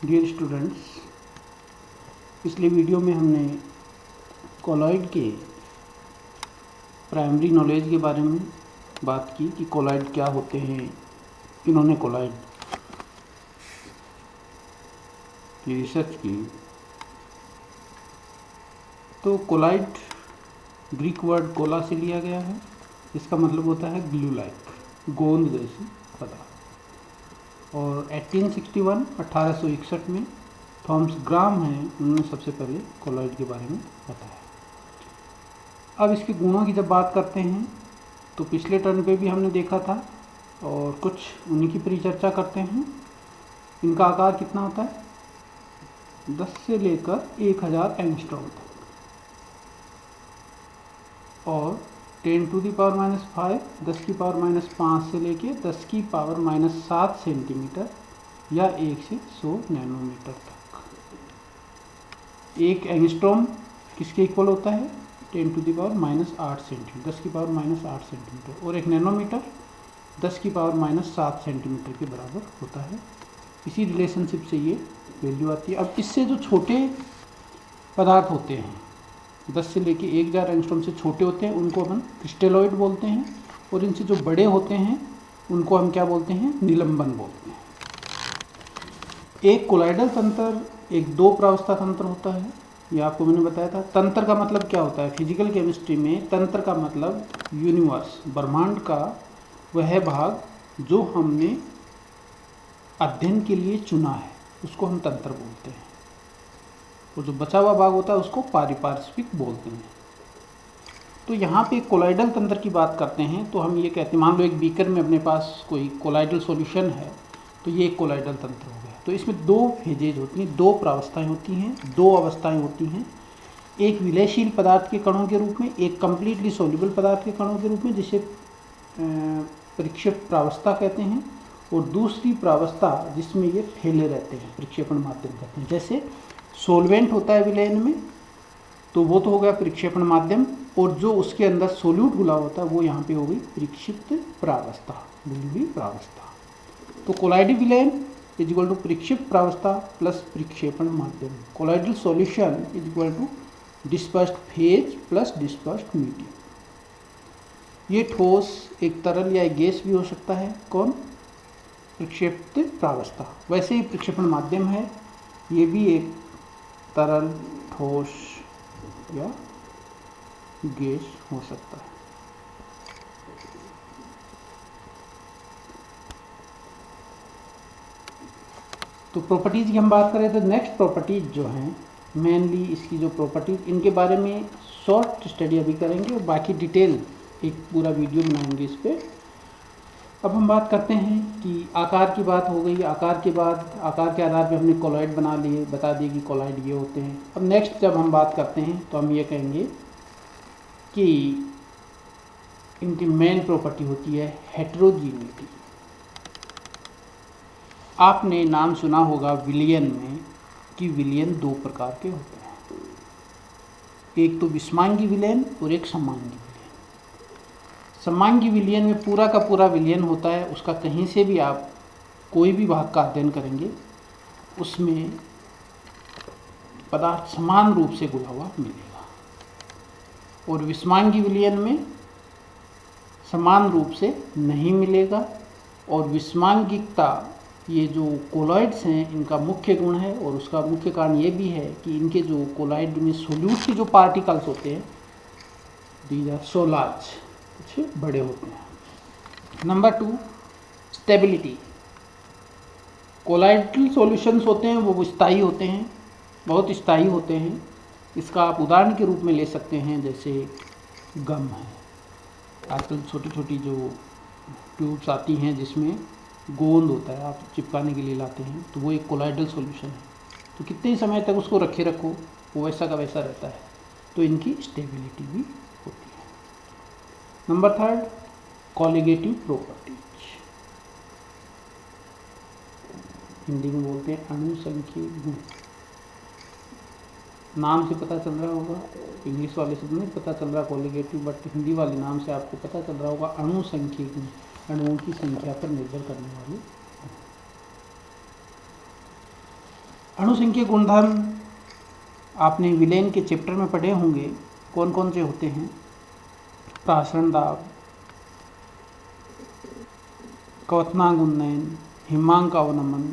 Dear students, पिछले video में हमने कोलॉइड के प्राइमरी नॉलेज के बारे में बात की कि कोलॉइड क्या होते हैं, इन्होंने कोलॉइड की रिसर्च की। तो कोलॉइड ग्रीक वर्ड कोला से लिया गया है, इसका मतलब होता है ग्लू लाइक, गोंद जैसी पदार्थ। और 1861 में थॉमस ग्राम हैं, उन्होंने सबसे पहले कोलॉइड के बारे में बताया। अब इसके गुणों की जब बात करते हैं तो पिछले टर्न पे भी हमने देखा था और कुछ उन्हीं की परिचर्चा करते हैं। इनका आकार कितना होता है? 10 से लेकर 1000 एंगस्ट्रॉम तक, और 10⁻⁵, 10⁻⁵ से लेके 10⁻⁷ सेंटीमीटर या 1 से 100 नैनोमीटर तक। एक एंगस्ट्रॉम किसके इक्वल होता है? 10⁻⁸ सेंटीमीटर, 10⁻⁸ सेंटीमीटर, और एक नैनोमीटर 10⁻⁷ सेंटीमीटर के बराबर होता है। इसी रिलेशनशिप से ये वैल्यू आती है। अब इससे जो छोटे पदार्थ होते हैं, 10 से लेके 1000 एंगस्ट्रॉम से छोटे होते हैं, उनको हम क्रिस्टलोइड बोलते हैं, और इनसे जो बड़े होते हैं उनको हम क्या बोलते हैं? निलंबन बोलते हैं। एक कोलॉइडल तंत्र एक दो प्रावस्था तंत्र होता है, ये आपको मैंने बताया था। तंत्र का मतलब क्या होता है? फिजिकल केमिस्ट्री में तंत्र का मतलब यूनिवर्स, ब्रह्मांड का वह भाग जो हमने अध्ययन के लिए चुना है, उसको हम तंत्र बोलते हैं, और जो बचा हुआ भाग होता है उसको पारिपार्श्विक बोलते हैं। तो यहाँ पे कोलॉइडल तंत्र की बात करते हैं तो हम ये कहते हैं, मान लो एक बीकर में अपने पास कोई कोलॉइडल सॉल्यूशन है, तो ये एक कोलॉइडल तंत्र हो गया। तो इसमें दो फेजेज होती हैं, दो प्रावस्थाएं होती हैं, दो अवस्थाएं होती हैं। एक विलयशील पदार्थ के कणों के रूप में, एक कंप्लीटली सोल्यूबल पदार्थ के कणों के रूप में, जिसे परिक्षेप प्रावस्था कहते हैं, और दूसरी प्रावस्था जिसमें ये फैले रहते हैं, परिक्षेपण माध्यम कहते हैं। जैसे सोलवेंट होता है विलयन में, तो वो तो हो गया परिक्षेपण माध्यम, और जो उसके अंदर सोल्यूट घुला होता है वो यहाँ पे हो गई परिक्षिप्त प्रावस्था, बुलबुली प्रावस्था। तो कोलॉइडल विलयन इज इक्वल टू परिक्षिप्त प्रावस्था प्लस परिक्षेपण माध्यम। Colloidal solution is equal to dispersed phase plus dispersed medium. ये ठोस, एक तरल या एक गैस भी हो सकता है। कौन? परिक्षेप्त प्रावस्था। वैसे ही परिक्षेपण माध्यम है, ये भी एक तरल, ठोस या गैस हो सकता है। तो प्रॉपर्टीज़ की हम बात करें तो नेक्स्ट प्रॉपर्टीज़ जो हैं, मेनली इसकी जो प्रॉपर्टीज़, इनके बारे में शॉर्ट स्टडी अभी करेंगे और बाकी डिटेल एक पूरा वीडियो बनाएंगे इस पर। अब हम बात करते हैं कि आकार की बात हो गई। आकार के बाद आकार के आधार पे हमने कोलॉइड बना लिए, बता दिए कि कोलॉइड ये होते हैं। अब नेक्स्ट जब हम बात करते हैं तो हम ये कहेंगे कि इनकी मेन प्रॉपर्टी होती है हेटेरोजीनिटी। आपने नाम सुना होगा विलयन में कि विलयन दो प्रकार के होते हैं, एक तो विषमांगी विलयन और एक समांगी विलयन। समांगी विलयन में पूरा का पूरा विलयन होता है, उसका कहीं से भी आप कोई भी भाग का अध्ययन करेंगे उसमें पदार्थ समान रूप से घुला हुआ मिलेगा। और विषमांगी विलयन में समान रूप से नहीं मिलेगा। और विषमांगिकता, ये जो कोलॉइड्स हैं इनका मुख्य गुण है, और उसका मुख्य कारण ये भी है कि इनके जो कोलॉइड में सोल्यूट के जो पार्टिकल्स होते हैं, दीज आर सो लार्ज, कुछ बड़े होते हैं। Number 2, stability. कोलॉइडल सॉल्यूशंस होते हैं वो स्थायी होते हैं, बहुत स्थायी होते हैं। इसका आप उदाहरण के रूप में ले सकते हैं, जैसे गम है। आजकल छोटी छोटी जो ट्यूब्स आती हैं जिसमें गोंद होता है, आप चिपकाने के लिए लाते हैं, तो वो एक कोलॉइडल सॉल्यूशन है। तो कितने समय तक उसको रखे रखो वो वैसा का वैसा रहता है। तो इनकी स्टेबिलिटी भी होती है। नंबर 3, कॉलिगेटिव प्रॉपर्टीज, हिंदी में बोलते हैं अणुसंख्यी गुण। नाम से पता चल रहा होगा, इंग्लिश वाले से नहीं पता चल रहा कॉलिगेटिव, बट हिंदी वाले नाम से आपको पता चल रहा होगा अणुसंख्यी गुण, अणुओं की संख्या पर निर्भर करने वाले। अणुसंख्यक गुणधर्म आपने विलेन के चैप्टर में पढ़े होंगे, कौन कौन से होते हैं? प्रासरण दाब, क्वथनांक उन्नयन, हिमांक अवनमन।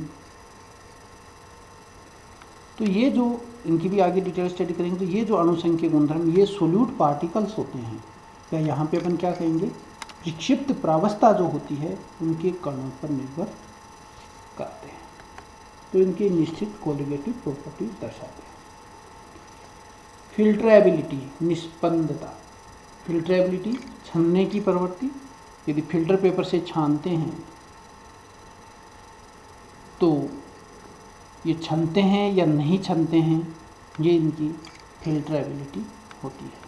तो ये जो इनकी भी आगे डिटेल स्टडी करेंगे। तो ये जो अणुसंख्यक गुणधर्म, ये सोल्यूट पार्टिकल्स होते हैं, या यहाँ पे अपन क्या कहेंगे, विक्षिप्त प्रावस्था जो होती है उनके कणों पर निर्भर करते हैं। तो इनके निश्चित कोलिगेटिव प्रॉपर्टीज दर्शाते हैं। फिल्ट्रेबिलिटी, निस्पंदता। फिल्ट्रेबिलिटी, छनने की प्रवृत्ति। यदि फिल्टर पेपर से छानते हैं तो ये छनते हैं या नहीं छनते हैं, ये इनकी फिल्ट्रेबिलिटी होती है।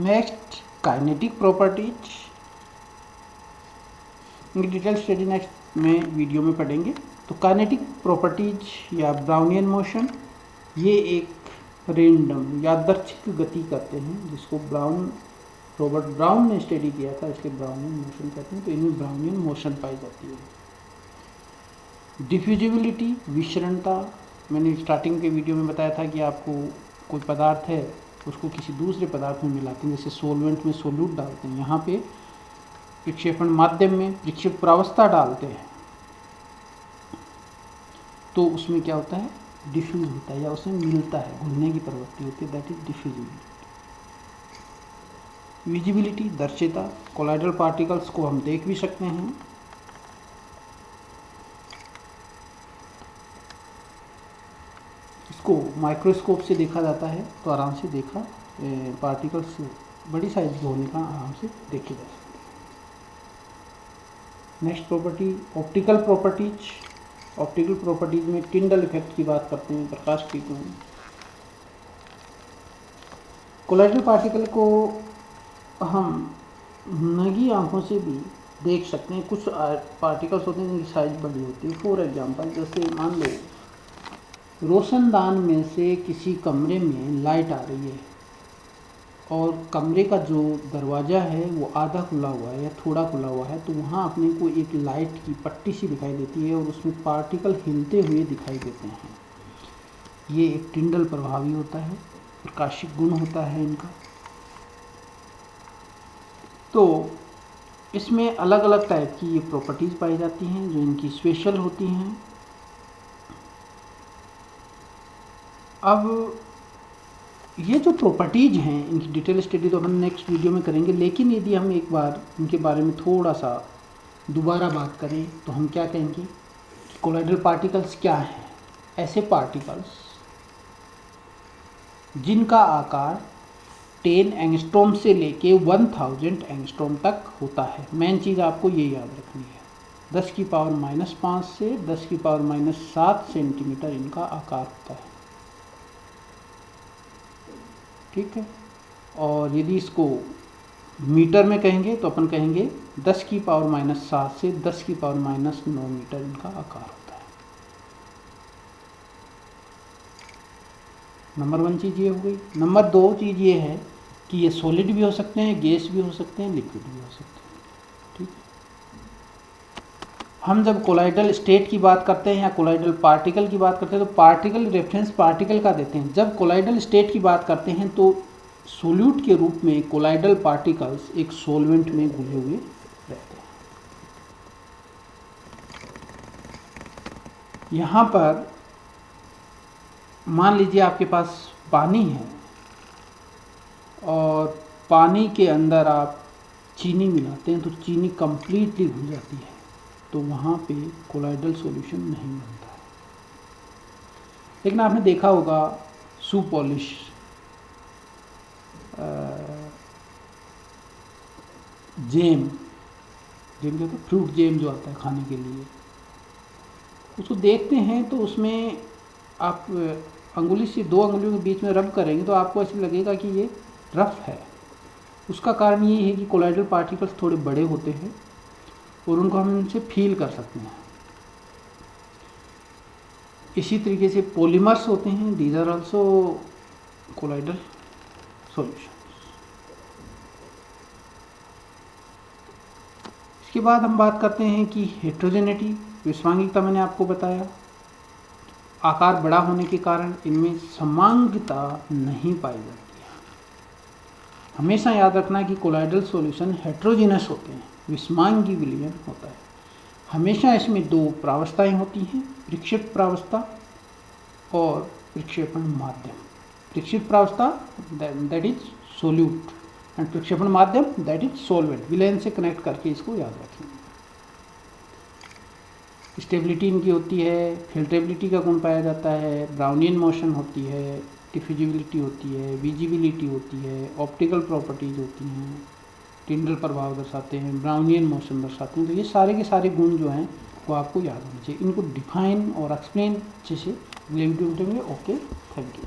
Next, kinetic properties. इनकी डिटेल स्टडी नेक्स्ट में वीडियो में पढ़ेंगे। तो काइनेटिक प्रॉपर्टीज या ब्राउनियन मोशन, ये एक रेंडम यादृच्छिक गति करते हैं, जिसको रॉबर्ट ब्राउन ने स्टडी किया था, इसलिए ब्राउनियन मोशन कहते हैं। तो इनमें ब्राउनियन मोशन पाई जाती है। डिफ्यूजिबिलिटी, विषरणता। मैंने स्टार्टिंग के वीडियो में बताया था कि आपको कोई पदार्थ है उसको किसी दूसरे पदार्थ में मिलाते हैं, जैसे सोलवेंट में सोल्यूट डालते हैं, यहाँ पे विक्षेपण माध्यम में विक्षिप्त प्रावस्था डालते हैं, तो उसमें क्या होता है, डिफ्यूज होता है या उसमें मिलता है, घुलने की प्रवृत्ति होती है, दैट इज डिफ्यूजिबिलिटी। विजिबिलिटी, दर्शिता। कोलाइडल पार्टिकल्स को हम देख भी सकते हैं। इसको माइक्रोस्कोप से देखा जाता है तो आराम से देखा, पार्टिकल्स बड़ी साइज के होने का आराम से देखे जा सकते हैं। Next property, optical properties. Optical properties में टिंडल इफेक्ट की बात करते हैं, प्रकाश की। कोलाइडल पार्टिकल को हम नंगी आंखों से भी देख सकते हैं। कुछ पार्टिकल्स होते हैं जिनकी साइज बड़ी होती है। फॉर एग्जांपल, जैसे मान लो रोशनदान में से किसी कमरे में लाइट आ रही है और कमरे का जो दरवाज़ा है वो आधा खुला हुआ है या थोड़ा खुला हुआ है, तो वहाँ अपने को एक लाइट की पट्टी सी दिखाई देती है और उसमें पार्टिकल हिलते हुए दिखाई देते हैं। ये एक टिंडल प्रभावी होता है, प्रकाशिक गुण होता है इनका। तो इसमें अलग अलग टाइप की ये प्रॉपर्टीज़ पाई जाती हैं जो इनकी स्पेशल होती हैं। अब ये जो प्रॉपर्टीज हैं इनकी डिटेल स्टडी तो हम नेक्स्ट वीडियो में करेंगे, लेकिन यदि हम एक बार इनके बारे में थोड़ा सा दोबारा बात करें तो हम क्या कहेंगे कि कोलाइडल पार्टिकल्स क्या हैं? ऐसे पार्टिकल्स जिनका आकार 10 एंगस्ट्रॉम से लेके 1000 एंगस्ट्रॉम तक होता है। मेन चीज़ आपको ये याद रखनी है, 10⁻⁵ से 10⁻⁷ सेंटीमीटर इनका आकार होता है, ठीक है। और यदि इसको मीटर में कहेंगे तो अपन कहेंगे 10⁻⁷ से 10⁻⁹ मीटर इनका आकार होता है। नंबर 1 चीज़ ये हो गई। नंबर 2 चीज़ ये है कि ये सॉलिड भी हो सकते हैं, गैस भी हो सकते हैं, लिक्विड भी हो सकते हैं, ठीक है। हम जब कोलाइडल स्टेट की बात करते हैं या कोलाइडल पार्टिकल की बात करते हैं तो पार्टिकल रेफरेंस पार्टिकल का देते हैं। जब कोलाइडल स्टेट की बात करते हैं तो सोल्यूट के रूप में कोलाइडल पार्टिकल्स एक सॉल्वेंट में घुले हुए रहते हैं। यहाँ पर मान लीजिए आपके पास पानी है और पानी के अंदर आप चीनी मिलाते हैं तो चीनी कंप्लीटली घुल जाती है, तो वहाँ पे कोलाइडल सॉल्यूशन नहीं बनता है। लेकिन आपने देखा होगा शू पॉलिश, जेम क्या होता है, फ्रूट जेम जो आता है खाने के लिए, उसको देखते हैं तो उसमें आप अंगुली से 2 अंगुलियों के बीच में रब करेंगे तो आपको ऐसे लगेगा कि ये रफ है। उसका कारण ये है कि कोलाइडल पार्टिकल्स थोड़े बड़े होते हैं और उनको हम इनसे फील कर सकते हैं। इसी तरीके से पॉलीमर्स होते हैं, these are also colloidal solutions. इसके बाद हम बात करते हैं कि हेट्रोजेनिटी विषमांगिकता मैंने आपको बताया, आकार बड़ा होने के कारण इनमें समांगता नहीं पाई जाती है। हमेशा याद रखना कि कोलॉइडल सॉल्यूशन हेट्रोजीनस होते हैं, विषमांगी विलयन होता है। हमेशा इसमें दो प्रावस्थाएं होती हैं, प्रक्षेप प्रावस्था और प्रक्षेपण माध्यम। प्रक्षेप प्रावस्था दैट इज सोल्यूट एंड प्रक्षेपण माध्यम दैट इज सॉल्वेंट। विलयन से कनेक्ट करके इसको याद रखेंगे। स्टेबिलिटी इनकी होती है, फिल्ट्रेबिलिटी का गुण पाया जाता है, ब्राउनियन मोशन होती है, डिफ्यूजिबिलिटी होती है, विजिबिलिटी होती है, ऑप्टिकल प्रॉपर्टीज होती हैं, टिंडल प्रभाव दर्शाते हैं, ब्राउनियन मोशन दर्शाते हैं। तो ये सारे के सारे गुण जो हैं वो आपको याद होने चाहिए। इनको डिफाइन और एक्सप्लेन अच्छे से अगले वीडियो में देंगे। Okay, thank you.